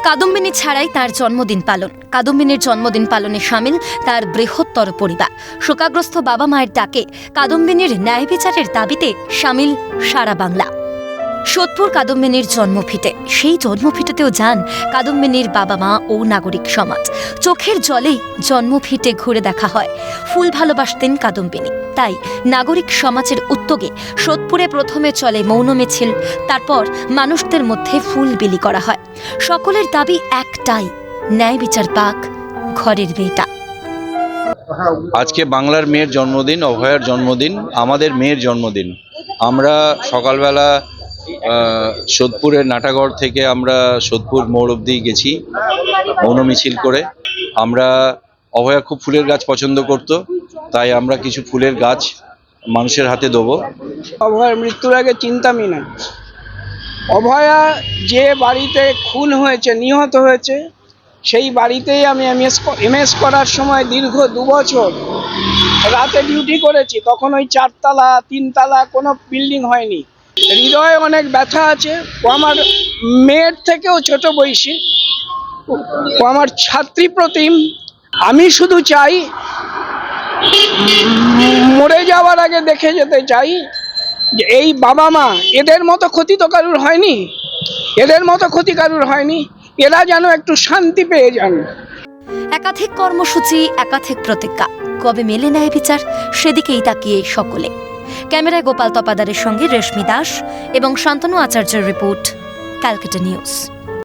কাদম্বিনী ছাড়াই তার জন্মদিন পালন। কাদম্বিনীর জন্মদিন পালনে সামিল তার বৃহত্তর পরিবার। শোকাগ্রস্ত বাবা মায়ের ডাকে কাদম্বিনীর ন্যায় বিচারের দাবিতে সামিল সারা বাংলা। সোদপুর কাদম্বিনীর জন্মভিটে, সেই জন্মভিটেতেও যান কাদম্বিনীর বাবা মা ও নাগরিক সমাজ। চোখের জলেই জন্মভিটে ঘুরে দেখা হয়। ফুল ভালোবাসতেন কাদম্বিনী, তাই নাগরিক সমাজের উদ্যোগে সোদপুরে প্রথমে চলে মৌন মিছিল, তারপর মানুষদের মধ্যে ফুল বিলি করা হয়। সকলের দাবি একটাই, ন্যায় বিচার পাক ঘরের মেয়েটা। আজকে বাংলার মেয়ের জন্মদিন, অভয়ার জন্মদিন, আমাদের মেয়ের জন্মদিন। আমরা সকালবেলা সোদপুরের নাটাগড় থেকে আমরা সোদপুর মোড় অবধি গেছি মৌন মিছিল করে। আমরা অভয়া খুব ফুলের গাছ পছন্দ করত, তাই আমরা কিছু ফুলের গাছ মানুষের হাতে দেবো। অভয়ার মৃত্যুর আগে চিন্তামই নাই। অভয়া যে বাড়িতে খুন হয়েছে, নিহত হয়েছে, সেই বাড়িতেই আমি এমএস করার সময় দীর্ঘ 2 বছর রাতে ডিউটি করেছি। তখন ওই 4 তলা 3 তলা কোনো বিল্ডিং হয়নি। হৃদয়ে অনেক ব্যথা আছে। ও আমার মেয়ের থেকেও ছোট বয়সী, ও আমার ছাত্রী প্রতিম। আমি শুধু চাই মরে যাওয়ার আগে দেখে যেতে চাই যে এই বাবা মা, এদের মতো ক্ষতি তো কারুর হয়নি, এদের মতো ক্ষতি কারুর হয়নি, এরা যেন একটু শান্তি পেয়ে যান। একাধিক কর্মসূচি, একাধিক প্রতিজ্ঞা, কবে মেলে ন্যায় বিচার সেদিকেই তাকিয়ে সকলে। ক্যামেরায় গোপাল তপাদারের সঙ্গে রেশমি দাস এবং শান্তনু আচার্যের রিপোর্ট, ক্যালকাটা নিউজ।